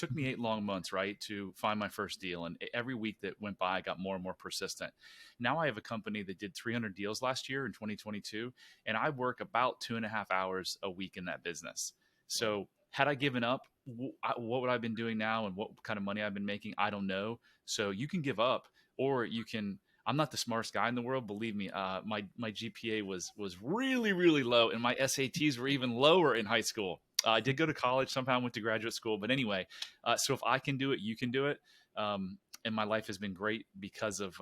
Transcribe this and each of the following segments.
took me 8 long months, right, to find my first deal. And every week that went by, I got more and more persistent. Now I have a company that did 300 deals last year in 2022, and I work about 2.5 hours a week in that business. So had I given up, what would I have been doing now and what kind of money I've been making? I don't know. So you can give up, or you can. I'm not the smartest guy in the world, believe me. My GPA was really really low, and my SATs were even lower in high school. I did go to college, somehow went to graduate school, but anyway. So if I can do it, you can do it. And my life has been great because of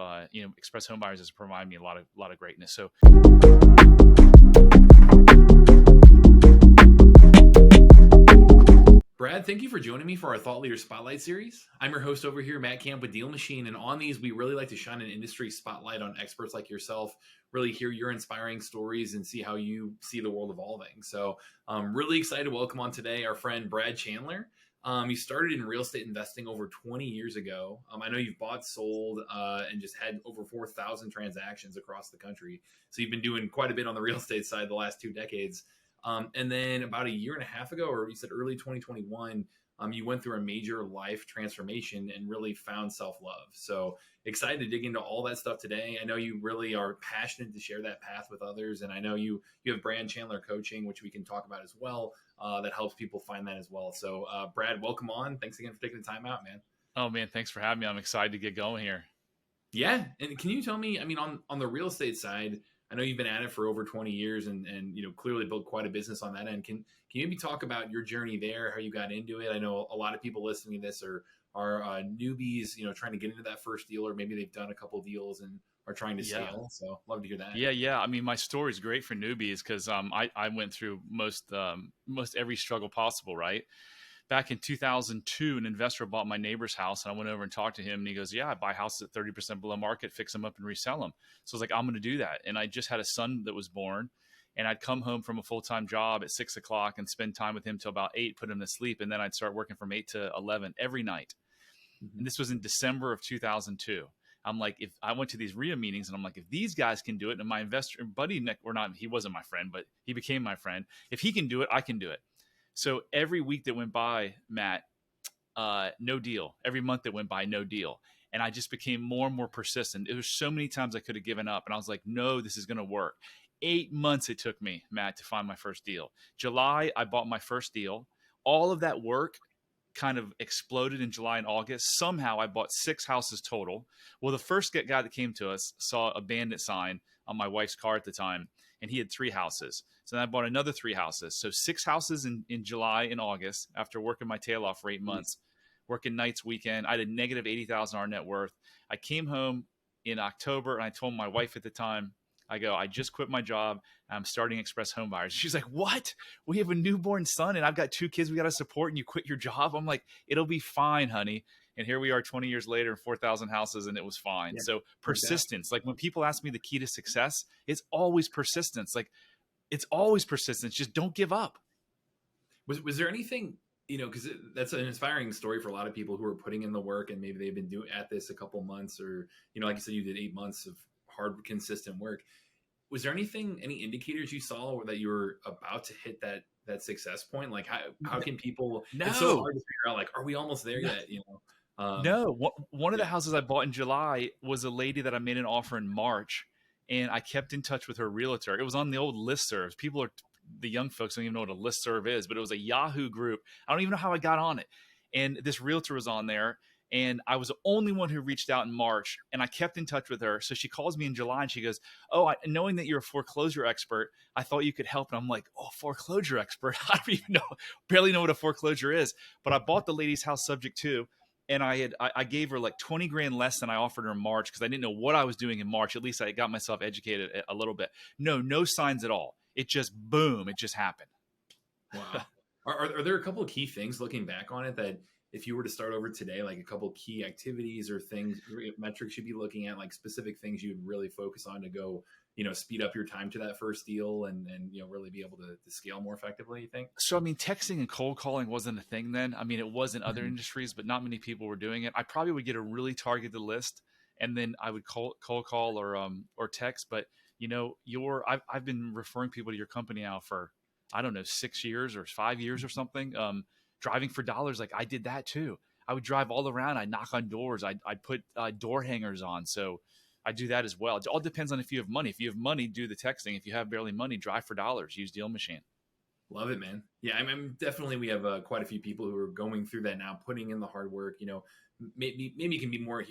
Express Home Buyers has provided me a lot of greatness. So. Brad, thank you for joining me for our Thought Leader Spotlight series. I'm your host over here, Matt Camp with DealMachine, and on these, we really like to shine an industry spotlight on experts like yourself, really hear your inspiring stories and see how you see the world evolving. So I'm really excited to welcome on today our friend Brad Chandler. He started in real estate investing over 20 years ago. I know you've bought, sold, and just had over 4,000 transactions across the country. So you've been doing quite a bit on the real estate side the last 2 decades. And then about a year and a half ago, or you said early 2021, you went through a major life transformation and really found self-love. So excited to dig into all that stuff today. I know you really are passionate to share that path with others. And I know you have Brad Chandler coaching, which we can talk about as well, that helps people find that as well. So Brad, welcome on. Thanks again for taking the time out, man. Oh man, thanks for having me. I'm excited to get going here. Yeah. And can you tell me, I mean, on the real estate side, I know you've been at it for over 20 years and clearly built quite a business on that end. Can you maybe talk about your journey there, how you got into it? I know a lot of people listening to this are newbies, trying to get into that first deal, or maybe they've done a couple deals and are trying to scale. So love to hear that. Yeah. I mean, my story is great for newbies because I went through most every struggle possible, right? Back in 2002, an investor bought my neighbor's house, and I went over and talked to him, and he goes, yeah, I buy houses at 30% below market, fix them up and resell them. So I was like, I'm going to do that. And I just had a son that was born, and I'd come home from a full-time job at 6 o'clock and spend time with him till about 8, put him to sleep. And then I'd start working from 8 to 11 every night. Mm-hmm. And this was in December of 2002. I'm like, if I went to these RIA meetings, and I'm like, if these guys can do it, and my investor buddy, or not, he wasn't my friend, but he became my friend. If he can do it, I can do it. So every week that went by, Matt, no deal. Every month that went by, no deal. And I just became more and more persistent. There was so many times I could have given up. And I was like, no, this is going to work. 8 months it took me, Matt, to find my first deal. July, I bought my first deal. All of that work kind of exploded in July and August. Somehow I bought 6 houses total. Well, the first guy that came to us saw a bandit sign on my wife's car at the time, and he had 3 houses. So then I bought another 3 houses. So 6 houses in July and August after working my tail off for 8 months, working nights, weekend. I had a negative $80,000 net worth. I came home in October, and I told my wife at the time, I just quit my job. I'm starting Express Home Buyers. She's like, what? We have a newborn son, and I've got 2 kids we got to support, and you quit your job? I'm like, it'll be fine, honey. And here we are 20 years later, 4,000 houses, and it was fine. Yeah. So persistence. Like when people ask me the key to success, it's always persistence. Like it's always persistence. Just don't give up. Was there anything, because that's an inspiring story for a lot of people who are putting in the work and maybe they've been doing at this a couple months or, like you said, you did 8 months of hard, consistent work. Was there any indicators you saw or that you were about to hit that success point? Like how can people, it's so hard to figure out, like, are we almost there yet? No, one of the houses I bought in July was a lady that I made an offer in March, and I kept in touch with her realtor. It was on the old listservs. The young folks don't even know what a listserv is, but it was a Yahoo group. I don't even know how I got on it. And this realtor was on there, and I was the only one who reached out in March, and I kept in touch with her. So she calls me in July, and she goes, knowing that you're a foreclosure expert, I thought you could help. And I'm like, foreclosure expert? I don't even barely know what a foreclosure is. But I bought the lady's house subject to. And I gave her like 20 grand less than I offered her in March because I didn't know what I was doing in March. At least I got myself educated a little bit. No signs at all. It just, boom, it just happened. Wow. Are there a couple of key things looking back on it that if you were to start over today, like a couple of key activities or things, metrics you'd be looking at, like specific things you'd really focus on to go, speed up your time to that first deal and really be able to scale more effectively, you think? So, I mean, texting and cold calling wasn't a thing then. I mean, it was in other industries, but not many people were doing it. I probably would get a really targeted list, and then I would cold call or text. But, I've been referring people to your company now for, I don't know, 6 years or 5 years or something. driving for dollars. Like I did that too. I would drive all around. I'd knock on doors. I'd put door hangers on. So I do that as well. It all depends on if you have money. If you have money, do the texting. If you have barely money, drive for dollars. Use DealMachine. Love it, man. Yeah, I'm definitely, we have quite a few people who are going through that now, putting in the hard work. Maybe you can be more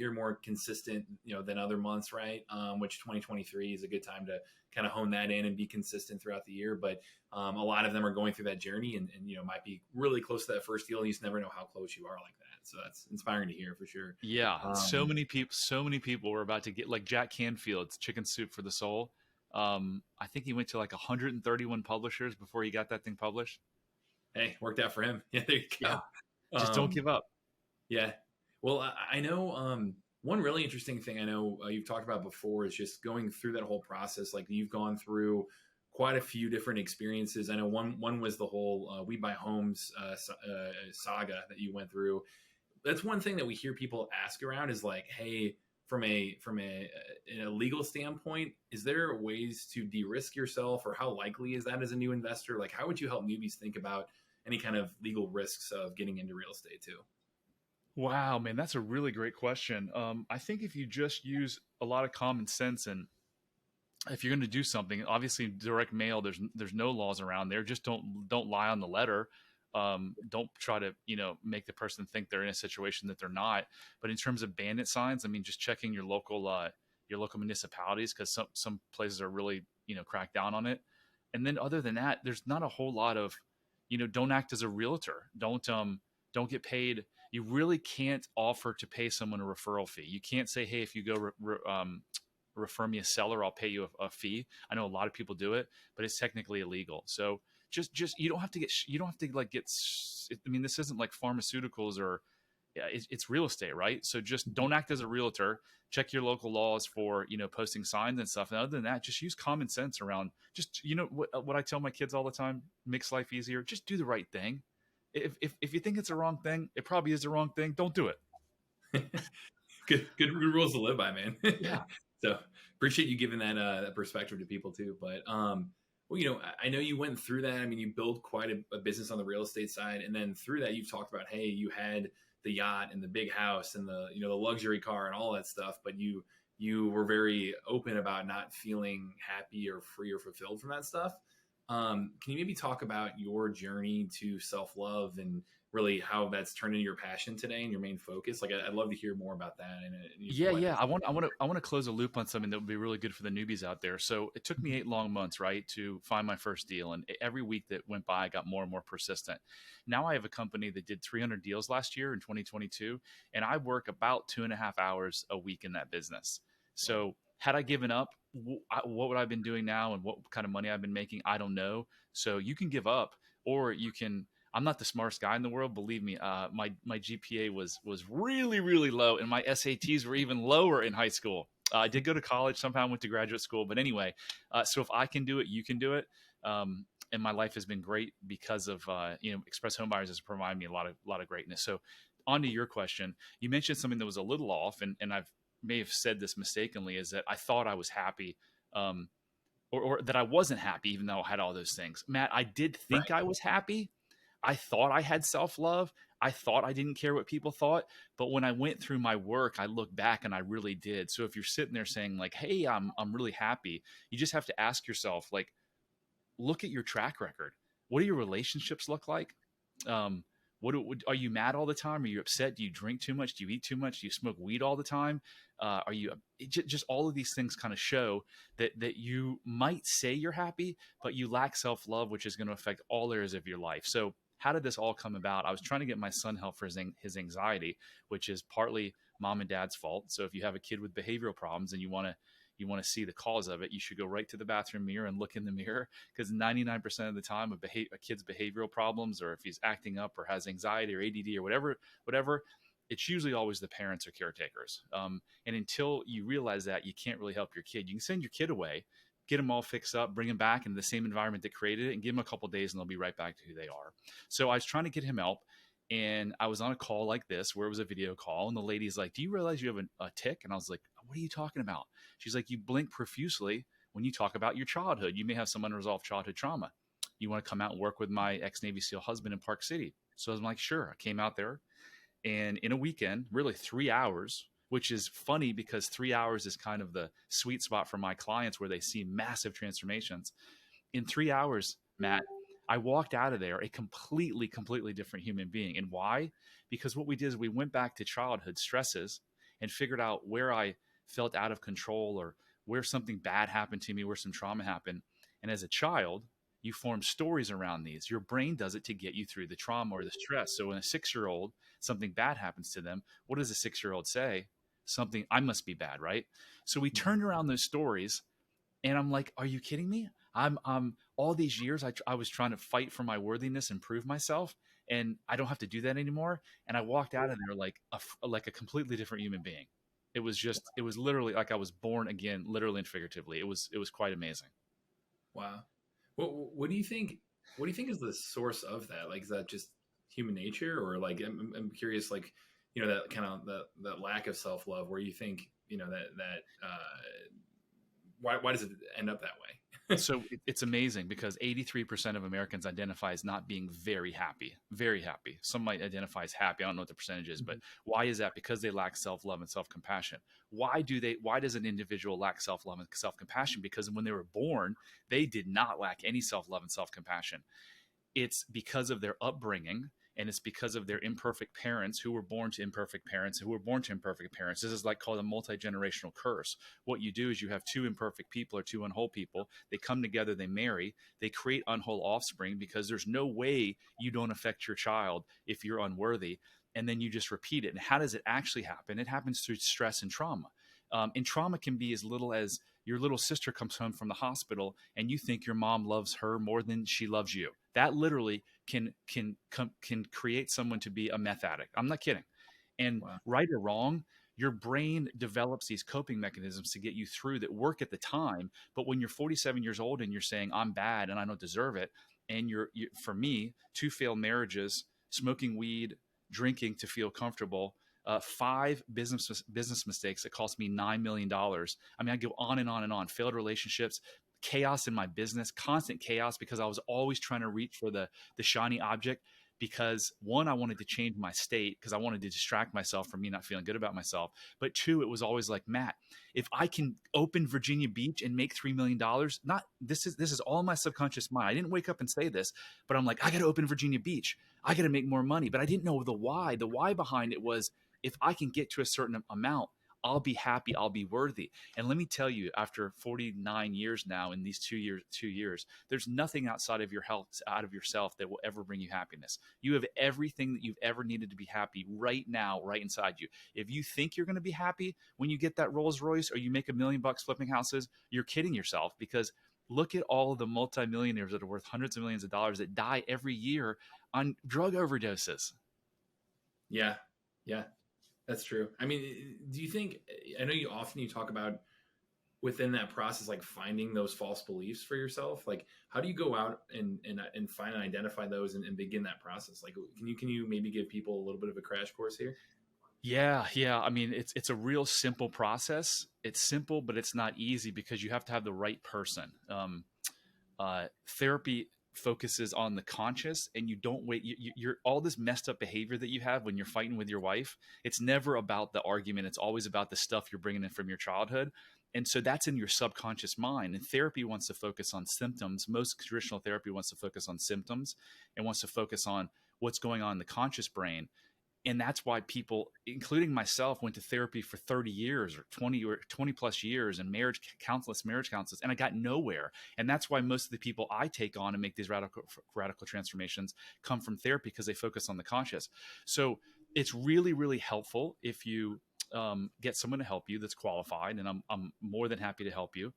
consistent, than other months, right? Which 2023 is a good time to kind of hone that in and be consistent throughout the year. But a lot of them are going through that journey and might be really close to that first deal. And you just never know how close you are like that. So that's inspiring to hear for sure. Yeah, so many people were about to get like Jack Canfield's Chicken Soup for the Soul. I think he went to like 131 publishers before he got that thing published. Hey, worked out for him. Yeah, there you go. Yeah, just don't give up. Yeah. Well, I know one really interesting thing I know you've talked about before is just going through that whole process. Like you've gone through quite a few different experiences. I know one was the whole We Buy Homes saga that you went through. That's one thing that we hear people ask around is like, hey, from a legal standpoint, is there ways to de-risk yourself, or how likely is that as a new investor? Like, how would you help newbies think about any kind of legal risks of getting into real estate too? Wow, man, that's a really great question. I think if you just use a lot of common sense, and if you're going to do something, obviously direct mail, there's no laws around there. Just don't lie on the letter. Don't try to make the person think they're in a situation that they're not. But in terms of bandit signs, I mean, just checking your local municipalities, because some places are really crack down on it. And then other than that, there's not a whole lot of don't act as a realtor. Don't get paid. You really can't offer to pay someone a referral fee. You can't say, hey, if you go refer me a seller, I'll pay you a fee. I know a lot of people do it, but it's technically illegal. So just you don't have to like get. I mean, this isn't like pharmaceuticals or it's real estate, right? So just don't act as a realtor. Check your local laws for posting signs and stuff. And other than that, just use common sense around. Just what I tell my kids all the time: makes life easier. Just do the right thing. If you think it's the wrong thing, it probably is the wrong thing. Don't do it. Good rules to live by, man. Yeah. So appreciate you giving that perspective to people too. But well, I know you went through that. I mean, you built quite a business on the real estate side, and then through that, you've talked about, hey, you had the yacht and the big house and the the luxury car and all that stuff, but you were very open about not feeling happy or free or fulfilled from that stuff. Can you maybe talk about your journey to self-love and really how that's turned into your passion today and your main focus? Like, I'd love to hear more about that. Yeah. I want to close a loop on something that would be really good for the newbies out there. So it took me 8 long months, right, to find my first deal. And every week that went by, I got more and more persistent. Now I have a company that did 300 deals last year in 2022, and I work about 2.5 hours a week in that business. So had I given up, what would I have been doing now and what kind of money I've been making? I don't know. So you can give up, or you can. I'm not the smartest guy in the world, believe me. My GPA was really, really low, and my SATs were even lower in high school. I did go to college, somehow went to graduate school, but anyway. So if I can do it, you can do it. And my life has been great because of Express Home Buyers has provided me a lot of greatness. So on to your question, you mentioned something that was a little off, and I've may have said this mistakenly, is that I thought I was happy, or that I wasn't happy, even though I had all those things. Matt, I did think I was happy. I thought I had self-love. I thought I didn't care what people thought. But when I went through my work, I look back and I really did. So if you're sitting there saying like, hey, I'm really happy, you just have to ask yourself, like, look at your track record. What do your relationships look like? Are you mad all the time? Are you upset? Do you drink too much? Do you eat too much? Do you smoke weed all the time? Are you just all of these things kind of show that you might say you're happy, but you lack self-love, which is going to affect all areas of your life. So how did this all come about? I was trying to get my son help for his anxiety, which is partly mom and dad's fault. So if you have a kid with behavioral problems and you want to see the cause of it, you should go right to the bathroom mirror and look in the mirror, because 99% of the time a kid's behavioral problems, or if he's acting up or has anxiety or ADD or whatever, it's usually always the parents or caretakers. And until you realize that, you can't really help your kid. You can send your kid away, get them all fixed up, bring them back into the same environment that created it, and give them a couple of days and they'll be right back to who they are. So I was trying to get him help. And I was on a call like this where it was a video call. And the lady's like, do you realize you have a tic? And I was like, what are you talking about? She's like, you blink profusely when you talk about your childhood. You may have some unresolved childhood trauma. you want to come out and work with my ex-Navy SEAL husband in Park City? So I'm like, sure. I came out there, and in a weekend, really 3 hours, which is funny because 3 hours is kind of the sweet spot for my clients where they see massive transformations. In 3 hours, Matt, I walked out of there a completely different human being. And why? Because what we did is we went back to childhood stresses and figured out where I felt out of control, or where something bad happened to me, where some trauma happened. And as a child, you form stories around these. Your brain does it to get you through the trauma or the stress. So when a 6-year-old, something bad happens to them, what does a 6-year-old say? Something, I must be bad, right? So we turned around those stories, and I'm like, are you kidding me? I'm all these years I was trying to fight for my worthiness and prove myself, and I don't have to do that anymore. And I walked out of there like a completely different human being. It was literally like I was born again, literally and figuratively. It was quite amazing. Wow. What do you think? What do you think is the source of that? Like, is that just human nature, or like I'm curious, like, that kind of that lack of self love, where you think why does it end up that way? So it's amazing because 83% of Americans identify as not being very happy, very happy. Some might identify as happy. I don't know what the percentage is, but why is that? Because they lack self-love and self-compassion. Why does an individual lack self-love and self-compassion? Because when they were born, they did not lack any self-love and self-compassion. It's because of their upbringing, and it's because of their imperfect parents who were born to imperfect parents who were born to imperfect parents. This is like called a multi-generational curse. What you do is you have two imperfect people or two unwhole people. They come together, they marry, they create unwhole offspring, because there's no way you don't affect your child if you're unworthy. And then you just repeat it. And how does it actually happen? It happens through stress and trauma. And trauma can be as little as your little sister comes home from the hospital and you think your mom loves her more than she loves you. That literally can create someone to be a meth addict. I'm not kidding. And Wow. right or wrong, your brain develops these coping mechanisms to get you through that work at the time. But when you're 47 years old and you're saying I'm bad and I don't deserve it, and for me, 2 failed marriages, smoking weed, drinking to feel comfortable, 5 business mistakes that cost me $9 million. I mean, I go on and on and on. Failed relationships, chaos in my business, constant chaos because I was always trying to reach for the shiny object. Because one, I wanted to change my state because I wanted to distract myself from me not feeling good about myself. But two, it was always like, Matt, if I can open Virginia Beach and make $3 million, not this is all my subconscious mind. I didn't wake up and say this, but I'm like, I got to open Virginia Beach. I got to make more money. But I didn't know the why. The why behind it was, if I can get to a certain amount, I'll be happy, I'll be worthy. And let me tell you, after 49 years now, in these 2 years, there's nothing outside of your health, out of yourself, that will ever bring you happiness. You have everything that you've ever needed to be happy right now, right inside you. If you think you're going to be happy when you get that Rolls Royce or you make $1 million flipping houses, you're kidding yourself. Because look at all of the multimillionaires that are worth hundreds of millions of dollars that die every year on drug overdoses. Yeah. Yeah. That's true. I mean, do you think, I know you talk about within that process, like finding those false beliefs for yourself, like how do you go out and find and identify those and begin that process? Like, can you maybe give people a little bit of a crash course here? Yeah. I mean, it's a real simple process. It's simple, but it's not easy because you have to have the right person. Therapy focuses on the conscious, and you don't wait. You're all this messed up behavior that you have when you're fighting with your wife. It's never about the argument. It's always about the stuff you're bringing in from your childhood. And so that's in your subconscious mind. And therapy wants to focus on symptoms. Most traditional therapy wants to focus on symptoms and wants to focus on what's going on in the conscious brain. And that's why people, including myself, went to therapy for 30 years or 20 plus years, and marriage counselors, and I got nowhere. And that's why most of the people I take on and make these radical transformations come from therapy, because they focus on the conscious. So it's really helpful if you get someone to help you that's qualified, and I'm more than happy to help you.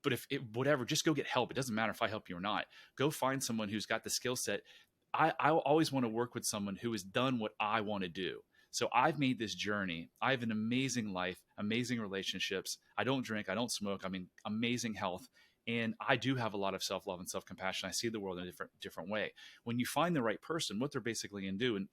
But whatever, just go get help. It doesn't matter if I help you or not. Go find someone who's got the skill set. I always want to work with someone who has done what I want to do. So I've made this journey. I have an amazing life, amazing relationships. I don't drink, I don't smoke. I mean, amazing health. And I do have a lot of self-love and self-compassion. I see the world in a different way. When you find the right person, what they're basically going to do, and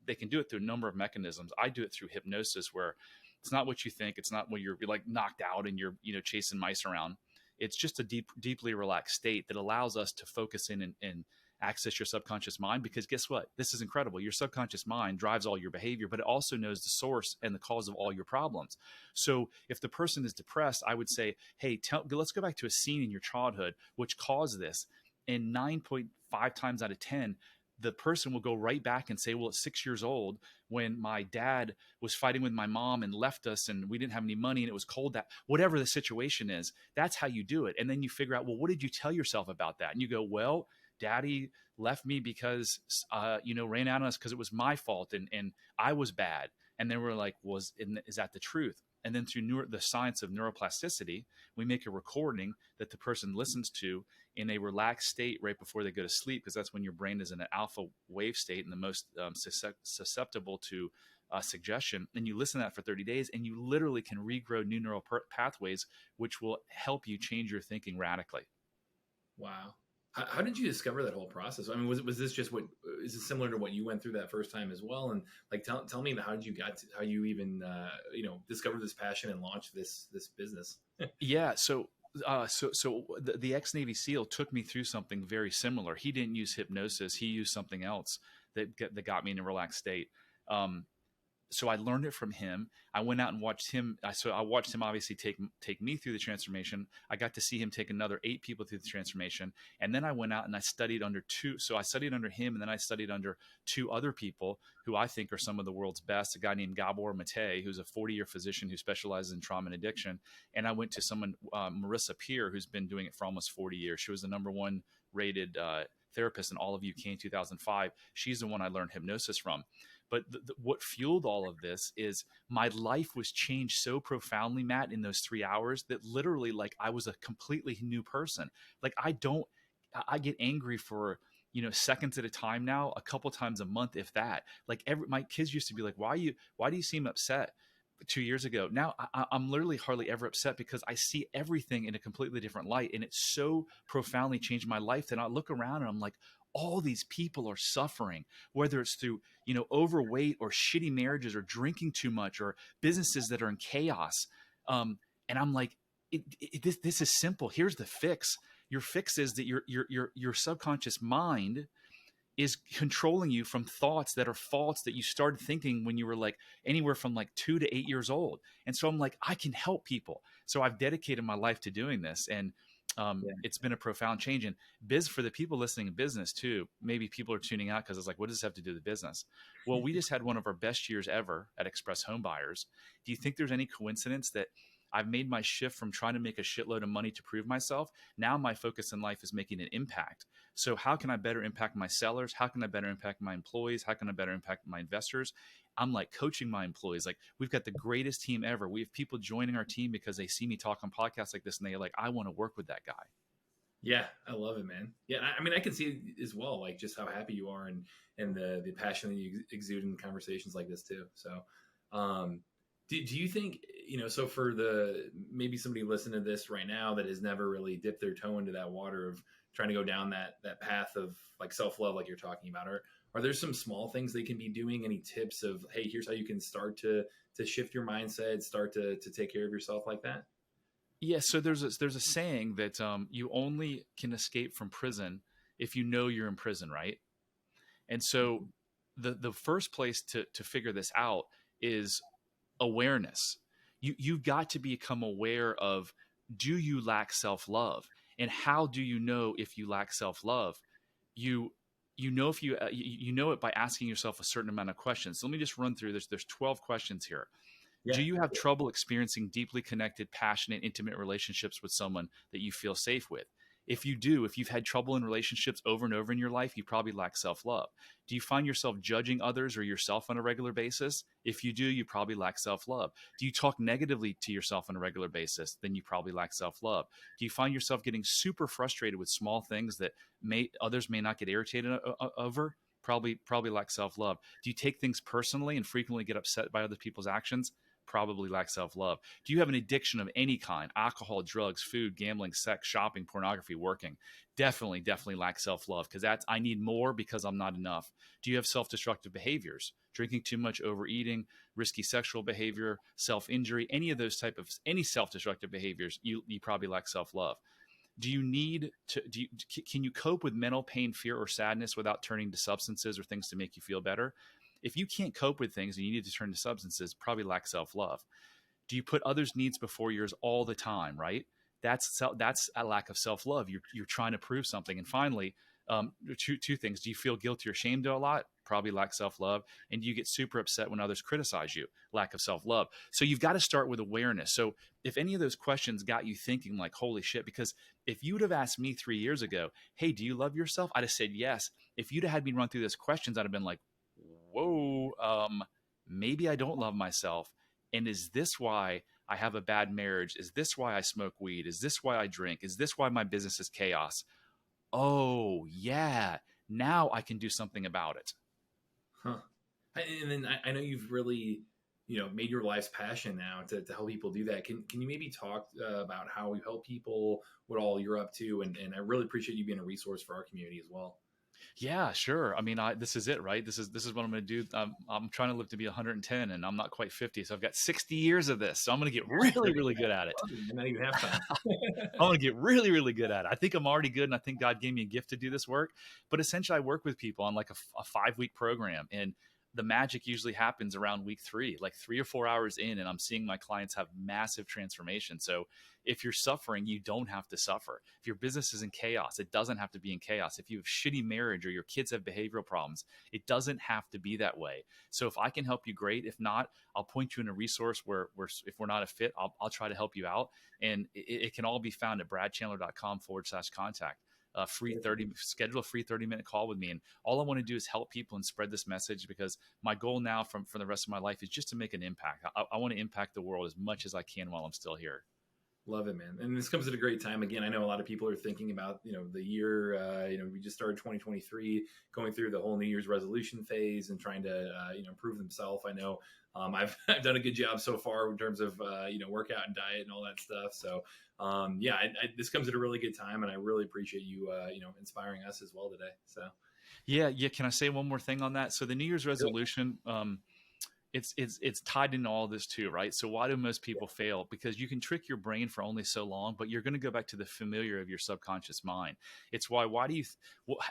they can do it through a number of mechanisms. I do it through hypnosis, where it's not what you think. It's not when you're like knocked out and you're, chasing mice around. It's just a deeply relaxed state that allows us to focus in and access your subconscious mind. Because guess what? This is incredible. Your subconscious mind drives all your behavior, but it also knows the source and the cause of all your problems. So if the person is depressed, I would say, hey, let's go back to a scene in your childhood which caused this. And 9.5 times out of 10, the person will go right back and say, well, at 6 years old, when my dad was fighting with my mom and left us and we didn't have any money and it was cold, that whatever the situation is, that's how you do it. And then you figure out, well, what did you tell yourself about that? And you go, well, daddy left me because, ran out on us because it was my fault and I was bad. And then we're like, is that the truth? And then through the science of neuroplasticity, we make a recording that the person listens to in a relaxed state right before they go to sleep, because that's when your brain is in an alpha wave state and the most susceptible to suggestion. And you listen to that for 30 days and you literally can regrow new neural pathways, which will help you change your thinking radically. Wow. How did you discover that whole process? I mean, was this just is it similar to what you went through that first time as well? And like, tell me how you even discovered this passion and launched this business? Yeah. So the ex-Navy SEAL took me through something very similar. He didn't use hypnosis. He used something else that got me in a relaxed state. So I learned it from him. I went out and watched him. I watched him obviously take me through the transformation. I got to see him take another 8 people through the transformation. And then I went out and I studied under I studied under him, and then I studied under 2 other people who I think are some of the world's best. A guy named Gabor Mate, who's a 40-year physician who specializes in trauma and addiction. And I went to someone, Marissa Peer, who's been doing it for almost 40 years. She was the #1 rated therapist in all of UK in 2005. She's the one I learned hypnosis from. But what fueled all of this is my life was changed so profoundly, Matt, in those 3 hours that literally, like, I was a completely new person. Like, I get angry for, seconds at a time now, a couple times a month, if that. Like, my kids used to be like, why do you seem upset 2 years ago? Now I'm literally hardly ever upset because I see everything in a completely different light. And it's so profoundly changed my life that I look around and I'm like, all these people are suffering, whether it's through, overweight or shitty marriages or drinking too much or businesses that are in chaos. And I'm like, this is simple. Here's the fix. Your fix is that your subconscious mind is controlling you from thoughts that are faults that you started thinking when you were like anywhere from like 2 to 8 years old. And so I'm like, I can help people. So I've dedicated my life to doing this. And it's been a profound change. And for the people listening in business too, maybe people are tuning out because it's like, what does this have to do with business? Well, we just had one of our best years ever at Express Home Buyers. Do you think there's any coincidence that I've made my shift from trying to make a shitload of money to prove myself? Now my focus in life is making an impact. So how can I better impact my sellers? How can I better impact my employees? How can I better impact my investors? I'm like coaching my employees. Like, we've got the greatest team ever. We have people joining our team because they see me talk on podcasts like this and they're like, I want to work with that guy. Yeah, I love it, man. Yeah, I mean, I can see as well, like just how happy you are and the passion that you exude in conversations like this too. So, do you think, so for maybe somebody listening to this right now that has never really dipped their toe into that water of trying to go down that path of like self-love, like you're talking about, are there some small things they can be doing? Any tips of, hey, here's how you can start to shift your mindset, start to take care of yourself like that? Yeah. So there's a saying that you only can escape from prison if you know you're in prison, right? And so the first place to figure this out is awareness. You've got to become aware of, do you lack self-love? And how do you know if you lack self-love? You know if you know it by asking yourself a certain amount of questions. So let me just run through this. There's 12 questions here. Yeah. Do you have trouble experiencing deeply connected, passionate, intimate relationships with someone that you feel safe with? If you do, if you've had trouble in relationships over and over in your life, you probably lack self-love. Do you find yourself judging others or yourself on a regular basis? If you do, you probably lack self-love. Do you talk negatively to yourself on a regular basis? Then you probably lack self-love. Do you find yourself getting super frustrated with small things that others may not get irritated over? Probably lack self-love. Do you take things personally and frequently get upset by other people's actions? Probably lack self-love. Do you have an addiction of any kind? Alcohol, drugs, food, gambling, sex, shopping, pornography, working? Definitely lack self-love, because that's, I need more because I'm not enough. Do you have self-destructive behaviors? Drinking too much, overeating, risky sexual behavior, self-injury, any of those type of any self-destructive behaviors, you probably lack self-love. Do you need to can you cope with mental pain, fear, or sadness without turning to substances or things to make you feel better? If you can't cope with things and you need to turn to substances, probably lack self-love. Do you put others' needs before yours all the time, right? That's a lack of self-love. You're trying to prove something. And finally, two things: do you feel guilty or ashamed a lot? Probably lack self-love. And do you get super upset when others criticize you? Lack of self-love. So you've got to start with awareness. So if any of those questions got you thinking like, holy shit, because if you would have asked me 3 years ago, hey, do you love yourself? I'd have said yes. If you'd have had me run through those questions, I'd have been like, whoa, maybe I don't love myself. And is this why I have a bad marriage? Is this why I smoke weed? Is this why I drink? Is this why my business is chaos? Oh, yeah. Now I can do something about it. Huh. And then I know you've really, made your life's passion now to help people do that. Can you maybe talk about how you help people, what all you're up to? And I really appreciate you being a resource for our community as well. Yeah, sure. I mean, this is it, right? This is what I'm going to do. I'm trying to live to be 110, and I'm not quite 50, so I've got 60 years of this. So I'm going to get really, really good at it. Not even half time. I'm going to get really, really good at it. I think I'm already good, and I think God gave me a gift to do this work. But essentially, I work with people on like a 5-week program, and the magic usually happens around week 3, like 3 or 4 hours in, and I'm seeing my clients have massive transformation. So if you're suffering, you don't have to suffer. If your business is in chaos, it doesn't have to be in chaos. If you have shitty marriage or your kids have behavioral problems, it doesn't have to be that way. So if I can help you, great. If not, I'll point you in a resource where if we're not a fit, I'll try to help you out. And it can all be found at bradchandler.com/contact. Schedule a free 30-minute call with me. And all I want to do is help people and spread this message, because my goal now for the rest of my life is just to make an impact. I want to impact the world as much as I can while I'm still here. Love it, man. And this comes at a great time. Again, I know a lot of people are thinking about, the year, we just started 2023, going through the whole New Year's resolution phase and trying to, improve themselves. I know I've done a good job so far in terms of, workout and diet and all that stuff. So, this comes at a really good time, and I really appreciate you, inspiring us as well today. So, yeah. Can I say one more thing on that? So the New Year's resolution, it's tied into all this too, right? So why do most people fail? Because you can trick your brain for only so long, but you're going to go back to the familiar of your subconscious mind. It's why do you,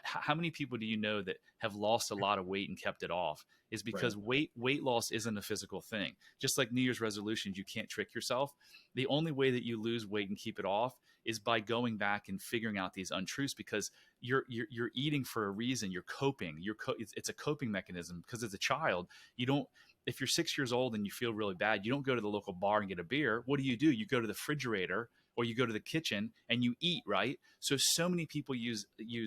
how many people do you know that have lost a lot of weight and kept it off? Is because weight loss isn't a physical thing. Just like New Year's resolutions, you can't trick yourself. The only way that you lose weight and keep it off is by going back and figuring out these untruths, because you're eating for a reason. You're coping. It's a coping mechanism, because as a child, you don't, if you're 6 years old and you feel really bad, you don't go to the local bar and get a beer. What do? You go to the refrigerator or you go to the kitchen and you eat, right? So many people use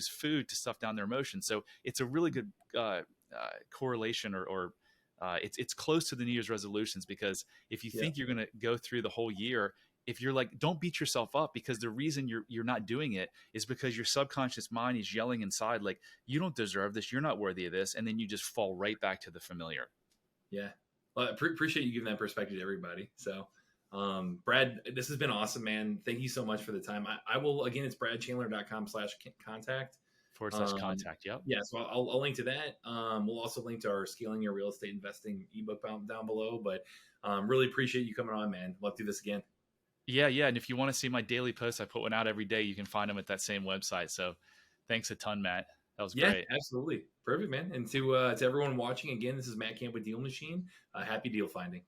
food to stuff down their emotions. So it's a really good correlation, or it's close to the New Year's resolutions, because if you think you're going to go through the whole year, if you're like, don't beat yourself up, because the reason you're not doing it is because your subconscious mind is yelling inside, like, you don't deserve this. You're not worthy of this. And then you just fall right back to the familiar. Yeah. Well, I appreciate you giving that perspective to everybody. So, Brad, this has been awesome, man. Thank you so much for the time. I will, again, it's bradchandler.com/contact. /contact. Yep. Yeah. So I'll link to that. We'll also link to our Scaling Your Real Estate Investing ebook down below, but really appreciate you coming on, man. Let's do this again. Yeah. And if you want to see my daily posts, I put one out every day. You can find them at that same website. So thanks a ton, Matt. That was great. Yeah, absolutely. Perfect, man. And to everyone watching, again, this is Matt Camp with DealMachine. Happy deal finding.